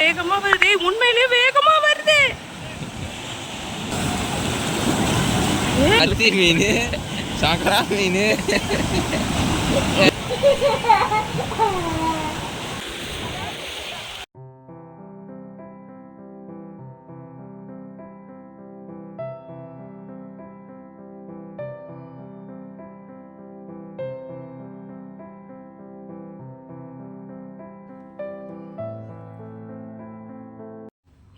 வேகமா வருது, உண்மையிலேயே வேகமா வருது. மீன், சாக்கரா மீன்.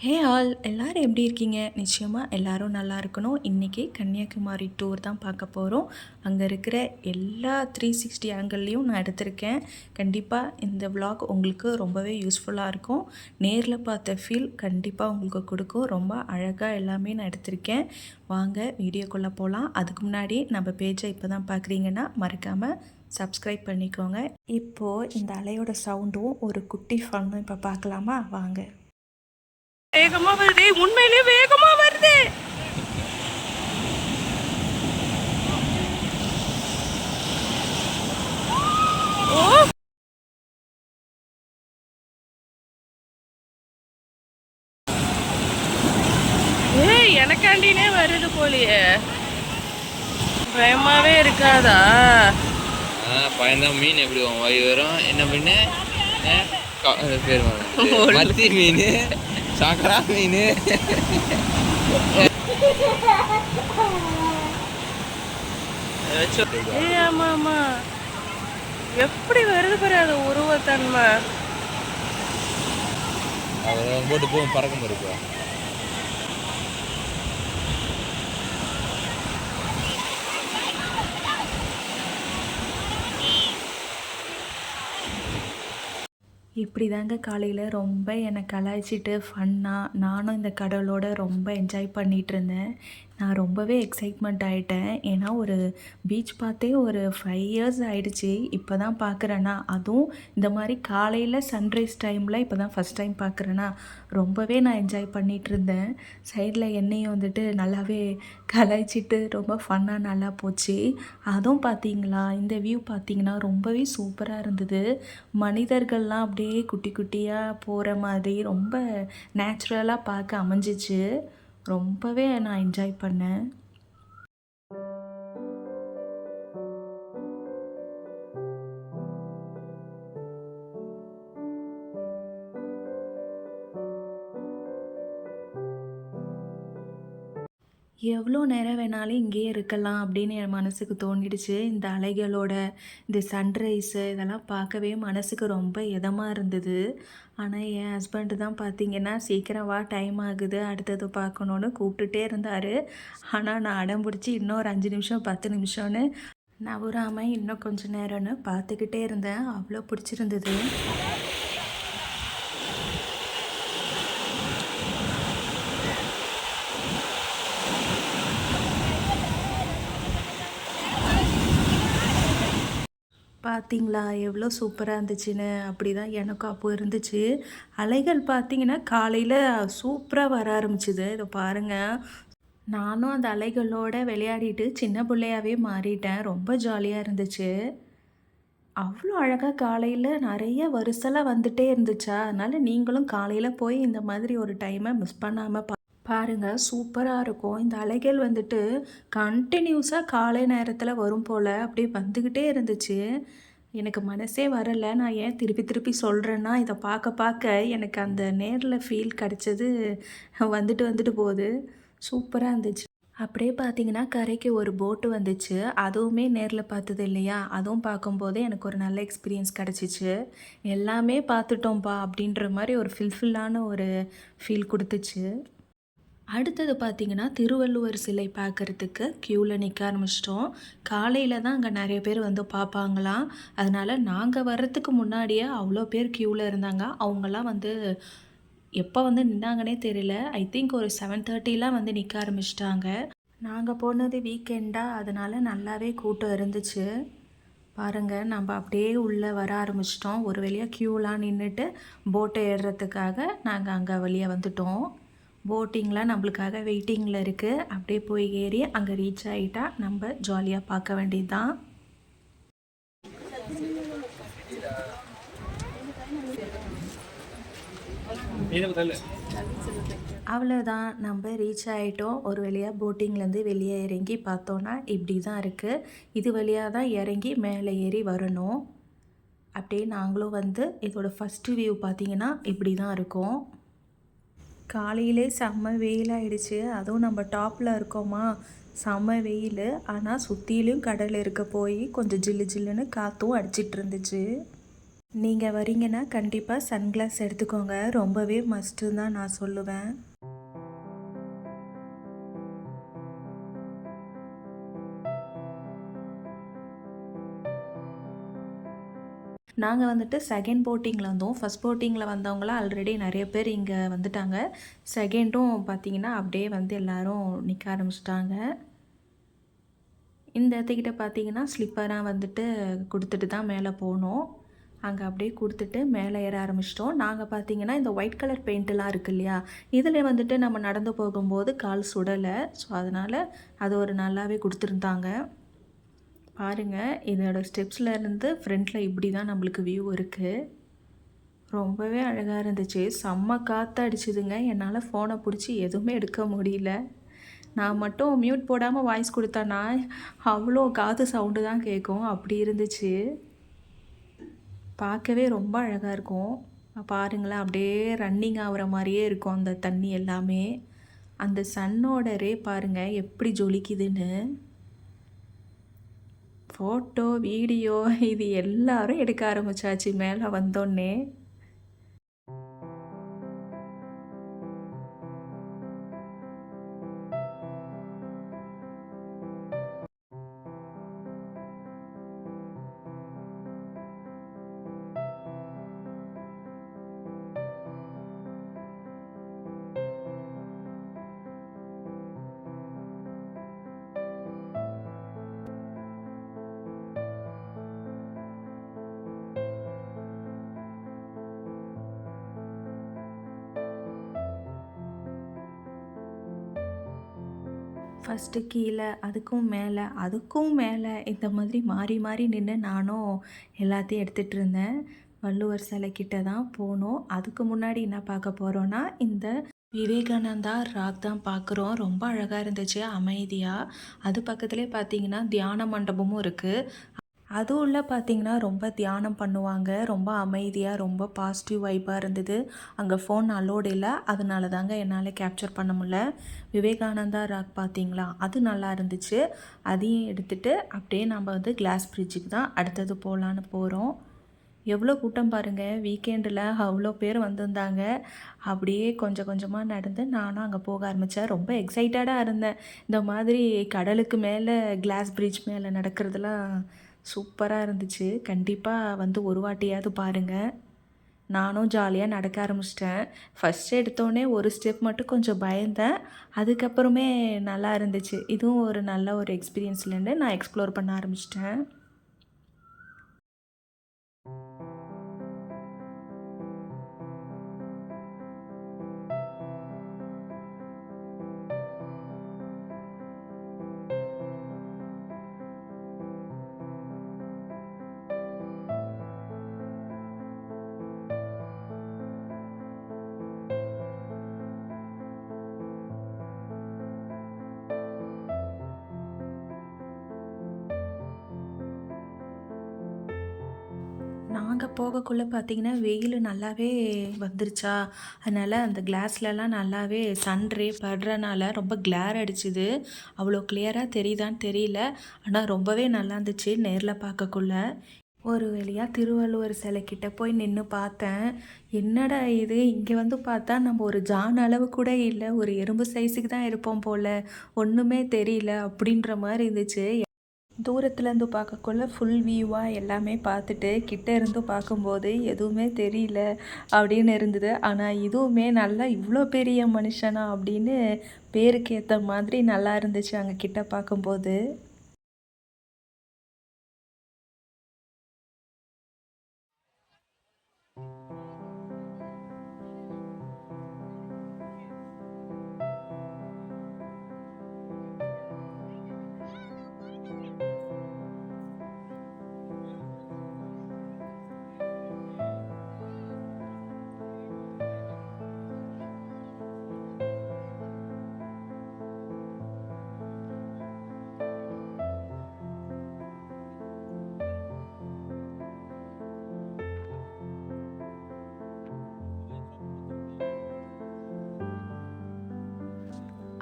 ஹே ஆல், எல்லோரும் எப்படி இருக்கீங்க? நிச்சயமாக எல்லோரும் நல்லா இருக்கணும். இன்றைக்கி கன்னியாகுமரி டூர் தான் பார்க்க போகிறோம். அங்கே இருக்கிற எல்லா 360 ஆங்கிள்லேயும் நான் எடுத்திருக்கேன். கண்டிப்பாக இந்த விலாக் உங்களுக்கு ரொம்பவே யூஸ்ஃபுல்லாக இருக்கும். நேரில் பார்த்த ஃபீல் கண்டிப்பாக உங்களுக்கு கொடுக்கும். ரொம்ப அழகாக எல்லாமே நான் எடுத்திருக்கேன். வாங்க வீடியோக்குள்ளே போகலாம். அதுக்கு முன்னாடி நம்ம பேஜை இப்போ தான் பார்க்குறீங்கன்னா மறக்காமல் சப்ஸ்கிரைப் பண்ணிக்கோங்க. இப்போது இந்த அலையோட சவுண்டும் ஒரு குட்டி ஃபன்னும் இப்போ பார்க்கலாமா? வாங்க. வேகமா வருது, உண்மையிலேயே வேகமா வருது. எனக்காண்டினே வருது போலியே. பயமாவே இருக்காதா? பயந்தான். மீன் எப்படி வாய் வரும்? என்ன மீன்? பேர் மத்தி மீன், சாக்கரா மீன். ஆமா ஆமா, எப்படி வருது பாரு அது உருவத்தன்மை. அவர் போட்டு போகும், பறக்கும் இருக்கா. இப்படி தாங்க காலையில் ரொம்ப என்னை கலாய்ச்சிட்டு ஃபன்னாக நானும் இந்த கடலோட ரொம்ப என்ஜாய் பண்ணிகிட்டு இருந்தேன். நான் ரொம்பவே எக்ஸைட்மெண்ட் ஆகிட்டேன். ஏன்னா ஒரு பீச் பார்த்தே ஒரு 5 இயர்ஸ் ஆகிடுச்சி. இப்போ தான் பார்க்குறேன்னா, அதுவும் இந்த மாதிரி காலையில் சன்ரைஸ் டைமில் இப்போ தான் ஃபஸ்ட் டைம் பார்க்குறேன்னா ரொம்பவே நான் என்ஜாய் பண்ணிகிட்டு இருந்தேன். சைடில் என்னையும் வந்துட்டு நல்லாவே கலாய்ச்சிட்டு ரொம்ப ஃபன்னாக நல்லா போச்சு. அதுவும் பார்த்தீங்களா, இந்த வியூ பார்த்தீங்கன்னா ரொம்பவே சூப்பராக இருந்தது. மனிதர்கள்லாம் அப்படியே குட்டி குட்டியாக போகிற மாதிரி ரொம்ப நேச்சுரலாக பார்க்க அமைஞ்சிச்சு. ரொம்பவே நான் என்ஜாய் பண்ணேன். எவ்வளோ நேரம் வேணாலும் இங்கேயே இருக்கலாம் அப்படின்னு என் மனசுக்கு தோணிடுச்சு. இந்த அலைகளோட இந்த சன்ரைஸு இதெல்லாம் பார்க்கவே மனசுக்கு ரொம்ப இதமாக இருந்தது. ஆனால் என் ஹஸ்பண்டு தான் பார்த்திங்கன்னா சீக்கிரம் வா, டைம் ஆகுது, அடுத்தது பார்க்கணுன்னு கூப்பிட்டுட்டே இருந்தார். ஆனால் நான் அடம் பிடிச்சி இன்னும் ஒரு 5 நிமிஷம் 10 நிமிஷம்னு நவராமல் இன்னும் கொஞ்சம் நேரம்னு பார்த்துக்கிட்டே இருந்தேன். அவ்வளோ பிடிச்சிருந்தது. பார்த்தீங்களா எவ்வளோ சூப்பராக இருந்துச்சுன்னு? அப்படி தான் எனக்கும் அப்போ இருந்துச்சு. அலைகள் பார்த்திங்கன்னா காலையில் சூப்பராக வர ஆரம்பிச்சுது. இதை பாருங்கள், நானும் அந்த அலைகளோட விளையாடிட்டு சின்ன பிள்ளையாவே மாறிட்டேன். ரொம்ப ஜாலியாக இருந்துச்சு. அவ்வளோ அழகாக காலையில் நிறைய வரிசலாக வந்துகிட்டே இருந்துச்சா, அதனால் நீங்களும் காலையில் போய் இந்த மாதிரி ஒரு டைமை மிஸ் பண்ணாமல் பாருங்கள். சூப்பராக இருக்கும். இந்த அலைகள் வந்துட்டு கண்டினியூஸாக காலை நேரத்தில் வரும் போல் அப்படியே வந்துக்கிட்டே இருந்துச்சு. எனக்கு மனசே வரலை. நான் ஏன் திருப்பி திருப்பி சொல்கிறேன்னா, இதை பார்க்க பார்க்க எனக்கு அந்த நேரில் ஃபீல் கிடச்சது வந்துட்டு வந்துட்டு போகுது. சூப்பராக இருந்துச்சு. அப்படியே பார்த்தீங்கன்னா கரைக்கு ஒரு போட்டு வந்துச்சு. அதுவுமே நேரில் பார்த்தது இல்லையா, அதுவும் பார்க்கும்போது எனக்கு ஒரு நல்ல எக்ஸ்பீரியன்ஸ் கிடச்சிச்சு. எல்லாமே பார்த்துட்டோம்ப்பா அப்படின்ற மாதிரி ஒரு ஃபில்ஃபில்லான ஒரு ஃபீல் கொடுத்துச்சு. அடுத்தது பார்த்திங்கன்னா திருவள்ளுவர் சிலை பார்க்குறதுக்கு க்யூவில் நிற்க ஆரம்பிச்சிட்டோம். காலையில் தான் அங்கே நிறைய பேர் வந்து பார்ப்பாங்களாம். அதனால் நாங்கள் வர்றதுக்கு முன்னாடியே அவ்வளோ பேர் க்யூவில் இருந்தாங்க. அவங்கெல்லாம் வந்து எப்போ வந்து நின்னாங்கன்னே தெரியல. ஐ திங்க் ஒரு 7:30 வந்து நிற்க ஆரம்பிச்சிட்டாங்க. நாங்கள் போனது வீக்கெண்டாக, அதனால் நல்லாவே கூட்டம் இருந்துச்சு. பாருங்கள், நம்ம அப்படியே உள்ளே வர ஆரம்பிச்சிட்டோம். ஒரு வழியாக க்யூலாம் நின்றுட்டு போட்டை ஏறுறதுக்காக நாங்கள் அங்கே வழியாக வந்துட்டோம். போட்டிங்லாம் நம்மளுக்காக வெயிட்டிங்கில் இருக்குது. அப்படியே போய் ஏறி அங்கே ரீச் ஆகிட்டா நம்ம ஜாலியாக பார்க்க வேண்டியது தான். அவ்வளோதான், நம்ம ரீச் ஆகிட்டோம். ஒரு வழியாக போட்டிங்லேருந்து வெளியே இறங்கி பார்த்தோன்னா இப்படி தான் இருக்குது. இது வழியாக தான் இறங்கி மேலே ஏறி வரணும். அப்படியே நாங்களும் வந்து இதோட ஃபஸ்ட்டு வியூ பார்த்திங்கன்னா இப்படி தான் இருக்கும். காலையிலே செம்ம வெயிலாகிடுச்சு. அதுவும் நம்ம டாப்பில் இருக்கோமா, செம்ம வெயில். ஆனால் சுற்றிலையும் கடல் இருக்க போய் கொஞ்சம் ஜில்லு ஜில்லுன்னு காற்றும் அடிச்சிட்டு இருந்துச்சு. நீங்கள் வரீங்கன்னா கண்டிப்பாக சன்கிளாஸ் எடுத்துக்கோங்க, ரொம்பவே மஸ்ட்டு தான் நான் சொல்லுவேன். நாங்கள் வந்துட்டு செகண்ட் போட்டிங்கில் வந்தோம். ஃபஸ்ட் போட்டிங்கில் வந்தவங்களாம் ஆல்ரெடி நிறைய பேர் இங்கே வந்துட்டாங்க. செகண்டும் பார்த்திங்கன்னா அப்படியே வந்து எல்லோரும் நிற்க ஆரம்பிச்சிட்டாங்க. இந்த இடத்துக்கிட்ட பார்த்திங்கன்னா ஸ்லிப்பராக வந்துட்டு கொடுத்துட்டு தான் மேலே போனோம். அங்கே அப்படியே கொடுத்துட்டு மேலே ஏற ஆரம்பிச்சிட்டோம். நாங்கள் பார்த்திங்கன்னா இந்த ஒயிட் கலர் பெயிண்ட்டெலாம் இருக்குது இல்லையா, இதில் வந்துட்டு நம்ம நடந்து போகும்போது கால் சுடலை. ஸோ அதனால் அது ஒரு நல்லாவே கொடுத்துருந்தாங்க. பாருங்கள், இதோட ஸ்டெப்ஸ்லேருந்து ஃப்ரண்ட்டில் இப்படி தான் நம்மளுக்கு வியூ இருக்குது. ரொம்பவே அழகாக இருந்துச்சு. செம்ம காற்று அடிச்சுதுங்க. என்னால் ஃபோனை பிடிச்சி எதுவுமே எடுக்க முடியல. நான் மட்டும் மியூட் போடாமல் வாய்ஸ் கொடுத்தேன்னா அவ்வளோ காற்று சவுண்டு தான் கேட்கும். அப்படி இருந்துச்சு. பார்க்கவே ரொம்ப அழகாக இருக்கும். பாருங்களேன், அப்படியே ரன்னிங் ஆகிற மாதிரியே இருக்கும் அந்த தண்ணி எல்லாமே. அந்த சன்னோட ரே பாருங்கள் எப்படி ஜொலிக்குதுன்னு. ஃபோட்டோ, வீடியோ இது எல்லாரும் எடுக்க ஆரம்பித்தாச்சு மேலே வந்தோடனே. ஃபஸ்ட்டு கீழே, அதுக்கும் மேலே இந்த மாதிரி மாறி மாறி நின்று நானும் எல்லாத்தையும் எடுத்துகிட்டு இருந்தேன். வள்ளுவர் சிலைக்கிட்ட தான் போனோம். அதுக்கு முன்னாடி என்ன பார்க்க போகிறோன்னா, இந்த விவேகானந்தா ராக் தான் பார்க்குறோம். ரொம்ப அழகாக இருந்துச்சு, அமைதியாக. அது பக்கத்துலேயே பார்த்தீங்கன்னா தியான மண்டபமும் இருக்குது. அதுவும் உள்ள பார்த்திங்கன்னா ரொம்ப தியானம் பண்ணுவாங்க. ரொம்ப அமைதியாக, ரொம்ப பாசிட்டிவ் வைப்பாக இருந்தது. அங்கே ஃபோன் அலோடு இல்லை, அதனால தாங்க என்னால் கேப்சர் பண்ண முடியல. விவேகானந்தா ராக் பார்த்திங்களா, அது நல்லா இருந்துச்சு. அதையும் எடுத்துகிட்டு அப்படியே நம்ம வந்து கிளாஸ் பிரிட்ஜுக்கு தான் அடுத்தது போகலான்னு போகிறோம். எவ்வளோ கூட்டம் பாருங்கள், வீக்கெண்டில் அவ்வளோ பேர் வந்திருந்தாங்க. அப்படியே கொஞ்சம் கொஞ்சமாக நடந்து நானும் அங்கே போக ஆரம்பித்தேன். ரொம்ப எக்ஸைட்டடாக இருந்தேன். இந்த மாதிரி கடலுக்கு மேலே கிளாஸ் பிரிட்ஜ் மேலே நடக்கிறதுலாம் சூப்பராக இருந்துச்சு. கண்டிப்பாக வந்து ஒரு வாட்டியாவது பாருங்கள். நானும் ஜாலியாக நடக்க ஆரம்பிச்சிட்டேன். ஃபஸ்ட் எடுத்தோடனே ஒரு ஸ்டெப் மட்டும் கொஞ்சம் பயந்தேன். அதுக்கப்புறமே நல்லா இருந்துச்சு. இதுவும் ஒரு நல்ல ஒரு எக்ஸ்பீரியன்ஸ்லேருந்து நான் எக்ஸ்ப்ளோர் பண்ண ஆரம்பிச்சிட்டேன். நாங்கள் போகக்குள்ளே பார்த்திங்கன்னா வெயில் நல்லாவே வந்துருச்சா, அதனால் அந்த கிளாஸ்லலாம் நல்லாவே சன்ரே படுறனால ரொம்ப கிளேர் அடிச்சுது. அவ்வளோ கிளியராக தெரியுதான்னு தெரியல, ஆனால் ரொம்பவே நல்லா இருந்துச்சு நேரில் பார்க்கக்குள்ள. ஒரு வழியாக திருவள்ளுவர் சிலைக்கிட்ட போய் நின்று பார்த்தேன். என்னடா இது, இங்கே வந்து பார்த்தா நம்ம ஒரு ஜான் அளவு கூட இல்லை, ஒரு எறும்பு சைஸுக்கு தான் இருப்போம் போல், ஒன்றுமே தெரியல அப்படின்ற மாதிரி இருந்துச்சு. தூரத்துலேருந்து பார்க்கக்குள்ள ஃபுல் வியூவாக எல்லாமே பார்த்துட்டு கிட்ட இருந்து பார்க்கும்போது எதுவுமே தெரியல அப்படின்னு இருந்தது. ஆனால் இதுவுமே நல்லா இவ்வளோ பெரிய மனுஷனா அப்படின்னு பேருக்கு ஏற்ற மாதிரி நல்லா இருந்துச்சு அங்கே கிட்ட பார்க்கும்போது.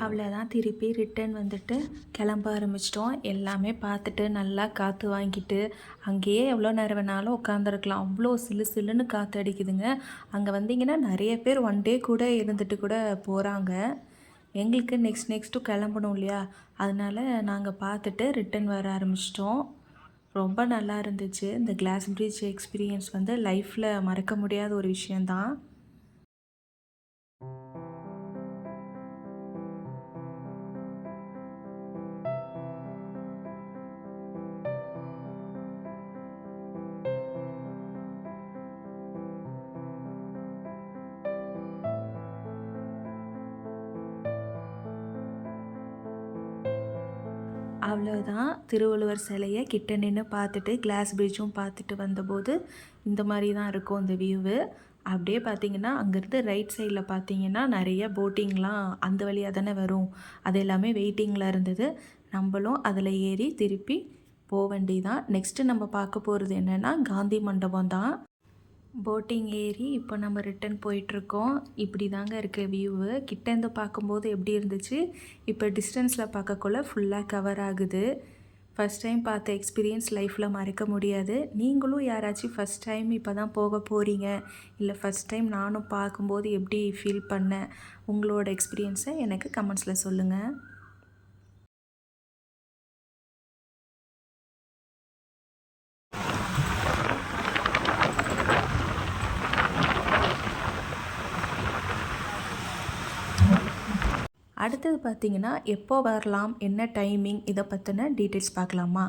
அவ்வளோதான், திருப்பி ரிட்டன் வந்துட்டு கிளம்ப ஆரம்பிச்சிட்டோம். எல்லாமே பார்த்துட்டு நல்லா காற்று வாங்கிட்டு அங்கேயே எவ்வளோ நேரம் வேணாலும் உட்காந்துருக்கலாம். அவ்வளோ சிலு சிலுன்னு காற்று அடிக்குதுங்க. அங்கே வந்தீங்கன்னா நிறைய பேர் ஒன் டே கூட இருந்துட்டு கூட போகிறாங்க. எங்களுக்கு நெக்ஸ்ட்டு கிளம்பணும் இல்லையா, அதனால் நாங்கள் பார்த்துட்டு ரிட்டன் வர ஆரம்பிச்சிட்டோம். ரொம்ப நல்லா இருந்துச்சு. இந்த கிளாஸ் பிரிட்ஜ் எக்ஸ்பீரியன்ஸ் வந்து லைஃப்பில் மறக்க முடியாத ஒரு விஷயந்தான். அவ்வளோதான், திருவள்ளுவர் சிலையை கிட்ட நின்று பார்த்துட்டு கிளாஸ் பிரிட்ஜும் பார்த்துட்டு வந்தபோது இந்த மாதிரி தான் இருக்கும் இந்த வியூவு. அப்படியே பார்த்தீங்கன்னா அங்கேருந்து ரைட் சைடில் பார்த்தீங்கன்னா நிறைய போட்டிங்லாம் அந்த வழியாக தானே வரும், அது எல்லாமே வெயிட்டிங்கில் இருந்தது. நம்மளும் அதில் ஏறி திருப்பி போக வேண்டியதான். நெக்ஸ்ட்டு நம்ம பார்க்க போகிறது என்னென்னா காந்தி மண்டபம் தான். போட்டிங் ஏறி இப்போ நம்ம ரிட்டன் போயிட்டுருக்கோம். இப்படி தாங்க இருக்குது வியூவு. கிட்டேருந்து பார்க்கும்போது எப்படி இருந்துச்சு, இப்போ டிஸ்டன்ஸில் பார்க்கக்குள்ள ஃபுல்லாக கவர் ஆகுது. ஃபஸ்ட் டைம் பார்த்த எக்ஸ்பீரியன்ஸ் லைஃப்பில் மறக்க முடியாது. நீங்களும் யாராச்சும் ஃபஸ்ட் டைம் இப்போ தான் போக போகிறீங்க, இல்லை ஃபஸ்ட் டைம் நானும் பார்க்கும்போது எப்படி ஃபீல் பண்ணேன், உங்களோட எக்ஸ்பீரியன்ஸை எனக்கு கமெண்ட்ஸில் சொல்லுங்கள். அடுத்தது பார்த்திங்கன்னா எப்போ வரலாம், என்ன டைமிங், இதை பற்றின டீட்டெயில்ஸ் பார்க்கலாமா.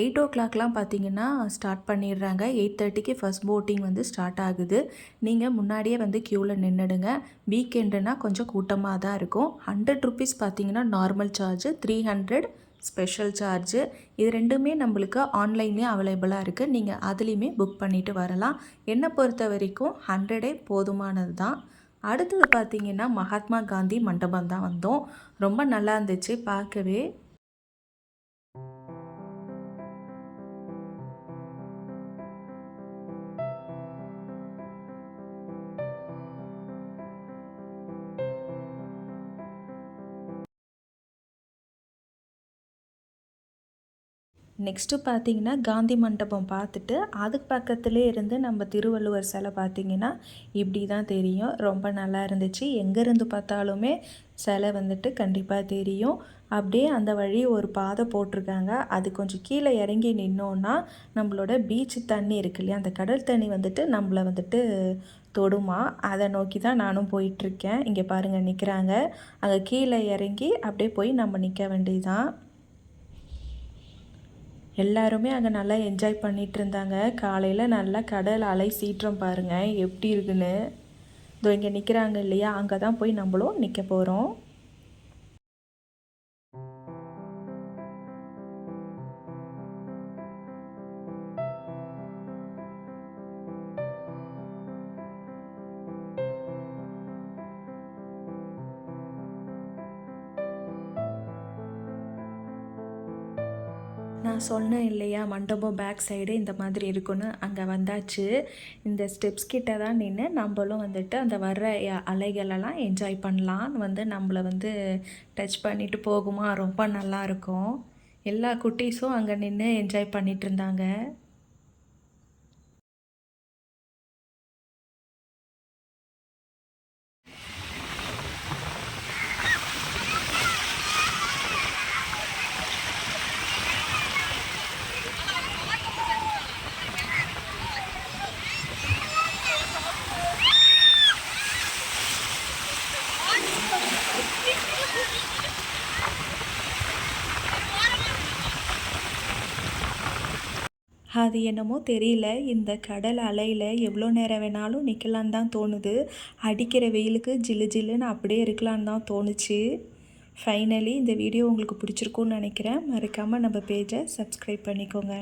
8 o'clockலாம் பார்த்திங்கன்னா ஸ்டார்ட் பண்ணிடுறாங்க. 8:30க்கு ஃபஸ்ட் போட்டிங் வந்து ஸ்டார்ட் ஆகுது. நீங்கள் முன்னாடியே வந்து க்யூவில் நின்றுடுங்க. வீக்கெண்டுனா கொஞ்சம் கூட்டமாக தான் இருக்கும். 100 rupees பார்த்திங்கன்னா நார்மல் சார்ஜு, 300 ஸ்பெஷல் சார்ஜு. இது ரெண்டுமே நம்மளுக்கு ஆன்லைன்லேயே அவைலபிளாக இருக்குது. நீங்கள் அதுலேயுமே புக் பண்ணிவிட்டு வரலாம். என்னை பொறுத்த வரைக்கும் 100 போதுமானது தான். அடுத்தது பார்த்திங்கன்னா மகாத்மா காந்தி மண்டபம் தான் வந்தோம். ரொம்ப நல்லா இருந்துச்சு பார்க்கவே. நெக்ஸ்ட்டு பார்த்திங்கன்னா காந்தி மண்டபம் பார்த்துட்டு அதுக்கு பக்கத்துலேயே இருந்து நம்ம திருவள்ளுவர் சிலை பார்த்திங்கன்னா இப்படி தான் தெரியும். ரொம்ப நல்லா இருந்துச்சு. எங்கேருந்து பார்த்தாலுமே சிலை வந்துட்டு கண்டிப்பாக தெரியும். அப்படியே அந்த வழி ஒரு பாதை போட்டிருக்காங்க. அது கொஞ்சம் கீழே இறங்கி நின்னோன்னா நம்மளோட பீச் தண்ணி இருக்கு இல்லையா, அந்த கடல் தண்ணி வந்துட்டு நம்மளை வந்துட்டு தொடுமா. அதை நோக்கி தான் நானும் போயிட்டுருக்கேன். இங்கே பாருங்கள் நிற்கிறாங்க. அங்கே கீழே இறங்கி அப்படியே போய் நம்ம நிற்க வேண்டியதுதான். எல்லாருமே அங்கே நல்லா என்ஜாய் பண்ணிகிட்டு இருந்தாங்க. காலையில் நல்லா கடல் அலை சீற்றம் பாருங்கள் எப்படி இருக்குன்னு. இதோ இங்கே நிற்கிறாங்க இல்லையா, அங்கே தான் போய் நம்மளும் நிற்க போகிறோம். நான் சொன்னேன் இல்லையா, மண்டபம் பேக் சைடு இந்த மாதிரி இருக்குன்னு. அங்கே வந்தாச்சு. இந்த ஸ்டெப்ஸ் கிட்ட தான் நின்று நம்மளும் வந்துட்டு அந்த வர்ற அலைகளெல்லாம் என்ஜாய் பண்ணலான்னு வந்து நம்மளை வந்து டச் பண்ணிவிட்டு போகுமா. ரொம்ப நல்லாயிருக்கும். எல்லா குட்டீஸும் அங்கே நின்று என்ஜாய் பண்ணிகிட்டு இருந்தாங்க. அது என்னமோ தெரியல, இந்த கடல் அலையில் எவ்வளோ நேரம் வேணாலும் நிற்கலான்னு தான் தோணுது. அடிக்கிற வெயிலுக்கு ஜில்லு ஜில்லுன்னு அப்படியே இருக்கலான்னு தான் தோணுச்சு. ஃபைனலி இந்த வீடியோ உங்களுக்கு பிடிச்சிருக்குன்னு நினைக்கிறேன். மறக்காமல் நம்ம பேஜை சப்ஸ்கிரைப் பண்ணிக்கோங்க.